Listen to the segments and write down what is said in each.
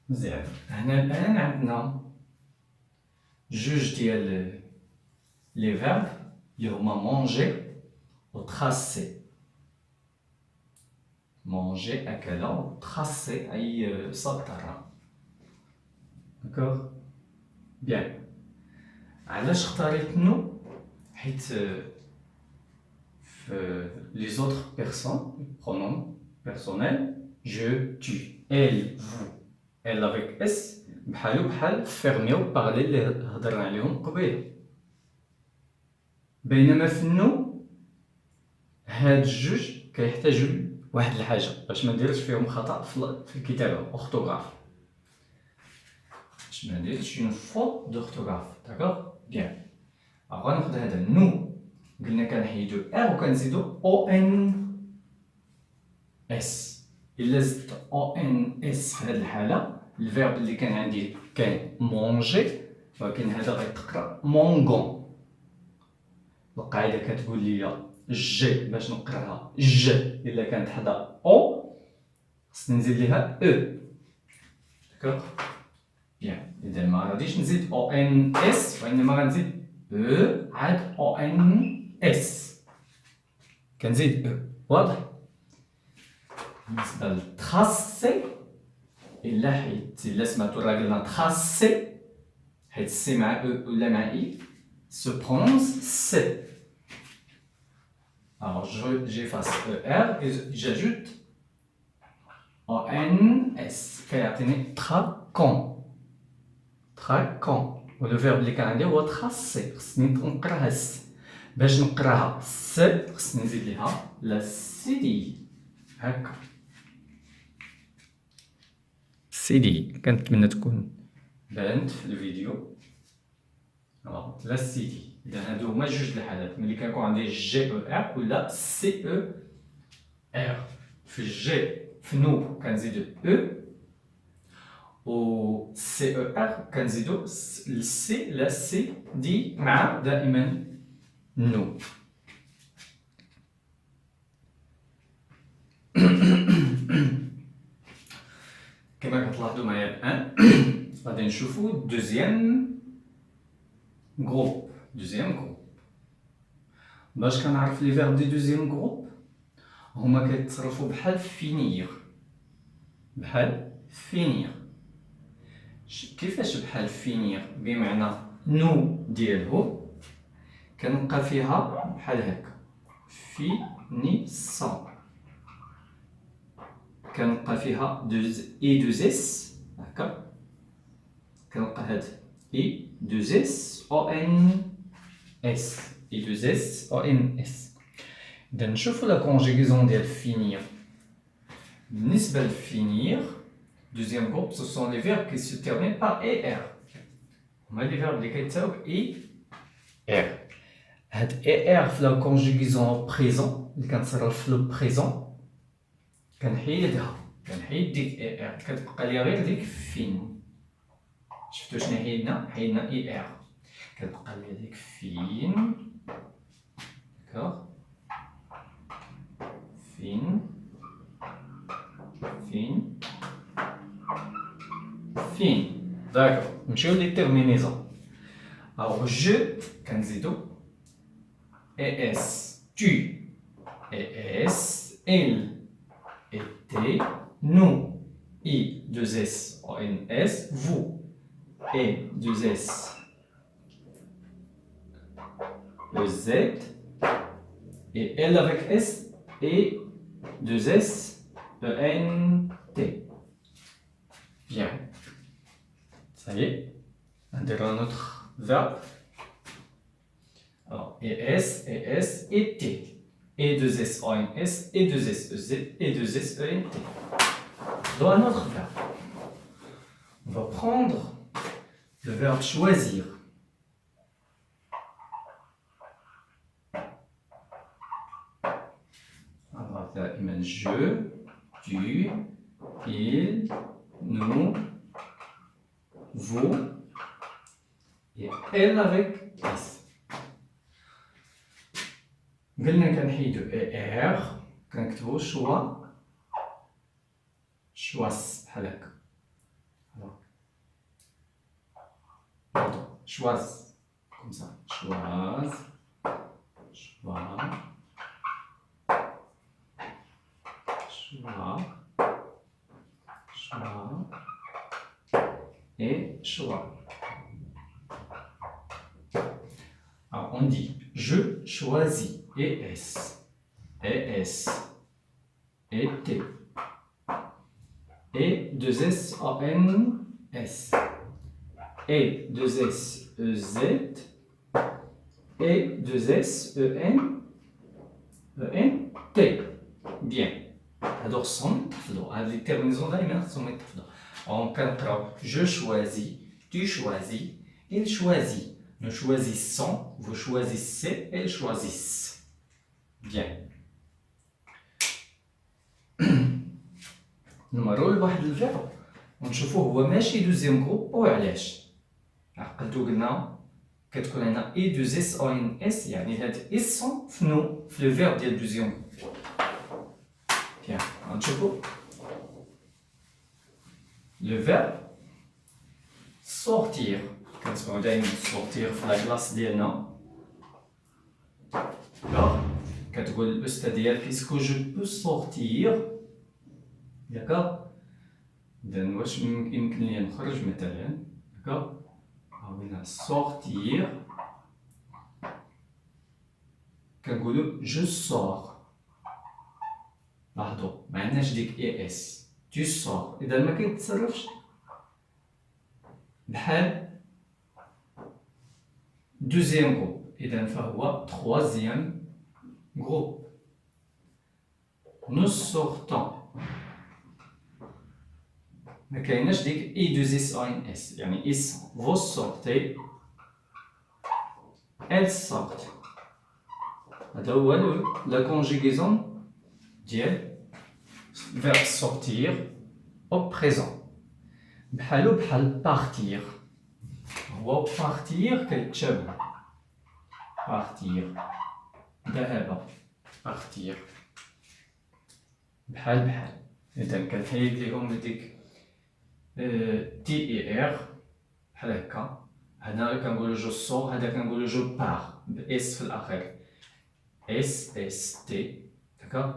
مزيان. هنا الآن عندنا جوج ديال لي فيرب اللي هما مونجي و تراسي. مونجي أكل و تراسي أي سطر. داكوغ؟ بيان. علاش اختاريت نو؟ حيت في لي زوطر بيرسون برونون بيرسونيل je, tu, elle, vous, elle avec s بحالو بحال فيرمي و بارلي اللي هضرنا عليهم قبيل. بينما في النو هاد الجوج كيحتاجو واحد الحاجة باش ما نديرش فيهم خطأ في الكتابة أورثوغراف. باش ما نديرش اون فوت دورثوغراف. داكوغ؟ بيان. غناخد هذا نو قلنا كنحيدو ار و كنزيدو او ان اس. إلا زدت او ان اس في هاد الحالة الفيرب اللي كان عندي كان مونجي ولكن هذا غيتقرا مونغون. القاعدة كتقول لي جي باش نقراها ج إلا كانت حدا او خصني نزيد ليها او. داكوغ؟ بيان. إذا ما غاديش نزيد او ان اس وإنما غنزيد او عاد او ان اس. كنزيد او. واضح؟ بالنسبة لتراسي إلا حيت إلا سمعتو راه قلنا تراسي حيت سي مع او ولا مع اي سو برونونس سي. Alors j'efface ER et j'ajoute ONS كيعطيني تراكون. تراكون و لو فيرب اللي كان عندي هو تراسي. خصني نقراها س. باش نقراها س خصني نزيد ليها لا سيدي. هاكا سيدي. كنتمنى تكون بانت في الفيديو. لا سيدي. إذا هادو هما جوج الحالات ملي كيكون عندي جي او ار ولا سي او ار. في الجي في نو كنزيدو او و سي او ار كنزيدو السي. لا سي دي مع دائما نو. كما كتلاحظوا معايا الآن غادي نشوفو دوزيام جروب. باش كنعرف لي فيرب دي دوزيام جروب هما كيتصرفوا بحال فينير. كيفاش بحال فينير؟ بمعنى نو ديالهم كنلقى فيها بحال هكا فينيسون. كنلقى فيها اي دوز اس هكا. كنلقى هاد اي دوز اس او ان اس. اي دوز اس او ان اس. إذا نشوفو لا كونجيغيزون ديال فينير. بالنسبة لفينير دوزيام جروب سو سون لي فيرب كي سو تيرمين بار اي ار. هما لي فيرب اللي كيتساويو باي ار. هاد اي ار في لا كونجيغيزون بريزون اللي كنتصرف في لو بريزون كنحيدها. كنحيد ديك اي ار كتبقى لي غير ديك فين. شفتو شنو حيدنا؟ حيدنا اي ار كتبقى لي ديك فين. داكوغ؟ فين فين فين. داكوغ. نمشيو لي تيرمينيزون. Alors je كنزيدو اي اس tu اي اس elle était nous I 2S O N S vous et 2S E Z et elle avec S et 2S E N T. Bien. Ça y est. On dirait un autre verbe. Alors, ES, ES et T. Et 2S O N S et 2S E Z et 2S E N T. Dans un autre verbe, on va prendre le verbe choisir. Alors, je, tu, il, nous, vous et elle avec S. قلنا كنحيدو اي ار كنكتبو شوا شواس بحال هكا. Pardon, choise. Comme ça. Choise. Choix. Choix. Choix. Et choix. Alors, on dit je choisis. ES. ES. Et T. Et 2SANS. Et 2SEZ. Et 2SENT. Bien. هادو خصهم يتحفظوا. هاد لي تيرمينيزون دايما خصهم يتحفظوا. On كنقراو je choisis, tu choisis, il choisit. Nous choisissons, vous choisissez, elles choisissent. Bien. نمروا لواحد الفيرب ونشوفوه هو ماشي دوزيام جروب وعلاش. عقلتو قلنا كتكون هنا اي دوز اس او ان اس يعني هاد اسون فنو في لو فيرب ديال دوزيام جروب. Bien, غنشوفو لو فيرب sortir كنسمعو دايما sortir في لا كلاس ديالنا. داكوغ كتقول الاستاذ ديالك اسكو جو بو sortir. داكوغ إذا واش يمكن لي نخرج مثلا. داكوغ هاوينا sortir كنقولو je sors. لاحظوا ما عندناش ديك اي اس. tu sors إذا ما كيتصرفش بحال دوزيام جروب إذا فهو troisième groupe. nous sortons ما كايناش ديك اي دوز اس او ان اس يعني اس. vous sortez elles sortent. هذا هو لا كونجيغيزون ديال verbe sortir au présent. بحالو بحال partir. هو partir كيتشابه. partir ذهب. partir بحال. إذا كنحيد ليهم ديك تي اي ار بحال هكا. هنا كنقولو جو سور هذا كنقولو جو بار باس في الاخير. اس اس تي. داكوغ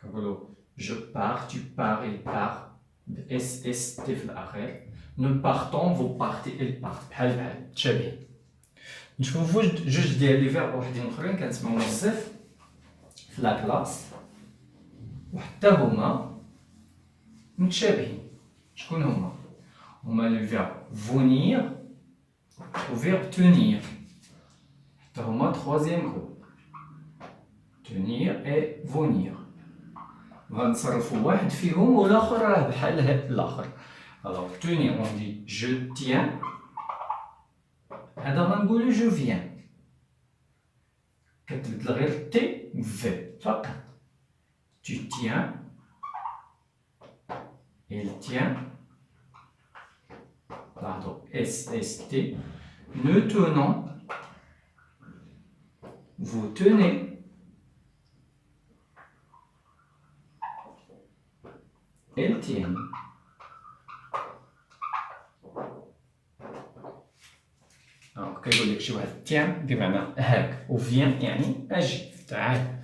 كنقولو je pars, tu pars, il part. اس اس تي في الاخير. nous partons, vous partez, il part. بحال تشابهين. نشوفو جوج ديال لي فيرب وحدين اخرين كنسمعو بزاف في لا كلاس وحتى هما متشابهين. شكون هما؟ هما لو فيرب venir و فيرب tenir. حتى هما troisième groupe. tenir et venir. غنصرفو واحد فيهم والاخر راه بحال الاخر. alors tenir on dit je tiens. هذا غنقولو je viens. كتبدل غير تي في فقط. tu tiens. il tient. Pardon, SST. Nous tenons. Vous tenez. Elles tiennent. Alors, كيقول لك شي واحد tient بمعنى هاك و vient يعني أجي تعال.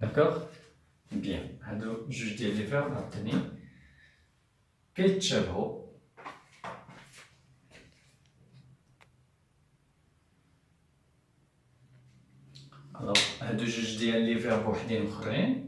داكوغ؟ بيان. هادو جوج ديال لي فيرب عاوتاني كيتشابهو. الوغ هادو جوج ديال لي فيرب وحدين اخرين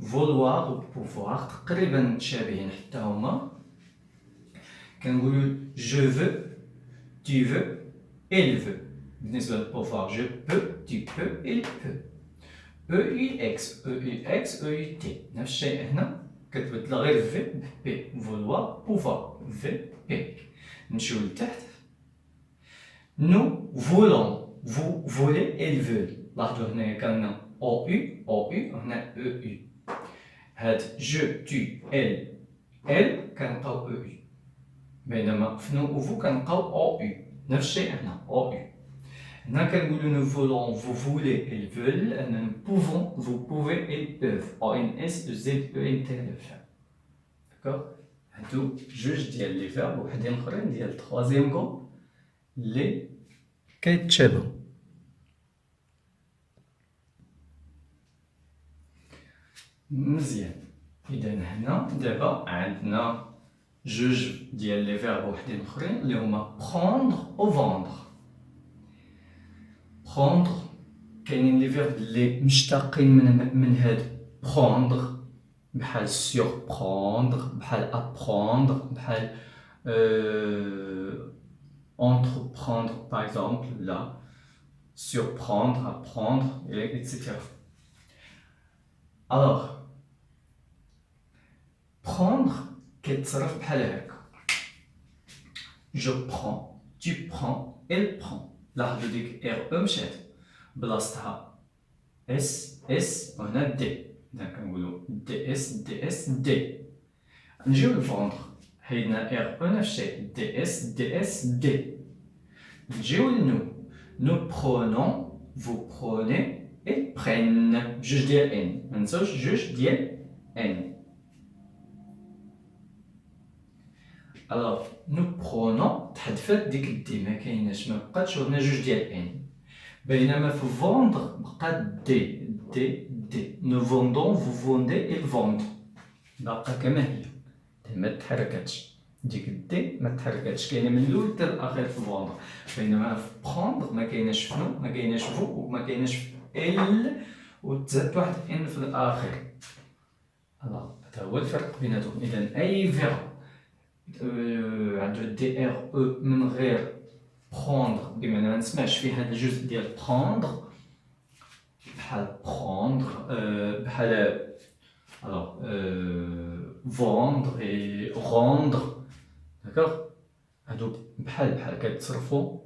vouloir و pouvoir تقريبا متشابهين حتى هما. كنقولو je veux, tu veux, il veut. بالنسبة للبوفوار je peux, tu peux, il peut. EUX, EUX, EUT. نفس الشيء هنا كتبدل غير في بي. vouloir, pouvoir, في بي. نمشيو لتحت. nous voulons, vous voulez, ils veulent. لاحظوا هنايا كان OU, OU وهنا EU. هاد je, tu, elle كنلقاو EU. بينما في nous و vous كنلقاو OU. نفس الشيء هنا OU. هنا كنقولو nous voulons, vous voulez, ils veulent. nous pouvons, vous pouvez, ils peuvent. ONS, ZENT le faire. D'accord? هادو جوج ديال لي فيرب وحدين اخرين ديال التروازيام غروب اللي كيتشابهوا. مزيان. اذا هنا دابا عندنا جوج ديال لي فيرب وحدين اخرين اللي هما prendre و vendre. prendre كاينين لي فيرب اللي مشتقين من هاد prendre بحال surprendre بحال apprendre بحال entreprendre par exemple là surprendre apprendre etc. alors prendre كيتصرف بحال هكا je prends tu prends elle prend لاحظوا ديك ار او مشات بلاصتها اس اس وهنا دي اذا كنقولوا دي اس دي اس دي. نجيو للفوندر حيدنا ار او نفس الشيء دي اس دي اس دي. نجيو لنو نو برونون فو بروني اي برين جوج ديال ان منساوش جوج ديال ان. الوغ نو برونون تحذفات ديك دي ما كايناش ما بقاتش هنا جوج ديال ان بينما في فوندر بقات دي دي دي نو فوندون فو فوندي il vend باقا كما هي ما تحركاتش ديك دي ما تحركاتش كاينه من الاول حتى الاخير في فوندر بينما في بروندر ما كايناش فنو ما كايناش فو وما كايناش ال وتزاد واحد ان في الاخر. الوغ هذا هو الفرق بيناتهم. اذا اي فيرب عنده دي ار او من غير prendre بمعنى ما نسمعش فيه هذا الجزء ديال prendre بحال prendre بحال alors vendre et rendre d'accord هادو بحال كيتصرفوا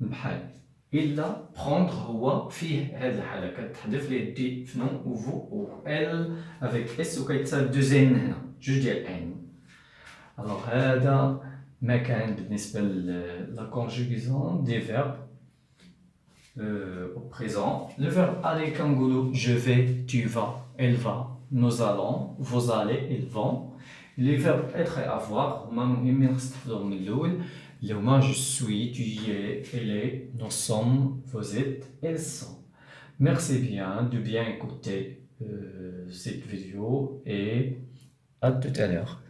بحال الا prendre هو فيه هاد الحاله كتحذف ليه دي فنو و فو و ال افيك اس وكيتساوي دوزين هنا جوج ديال ان. alors هذا ما كان بالنسبة لا conjugaison des verbes au présent. Le verbe aller كنقولو je vais, tu vas, elle va, nous allons, vous allez, ils vont. Les verbes être et avoir هما مهمين خص تحفظوهم من الأول اللي هما je suis, tu y es, elle est, nous sommes, vous êtes, elles sont. Merci bien de bien écouter cette vidéo et à tout à l'heure.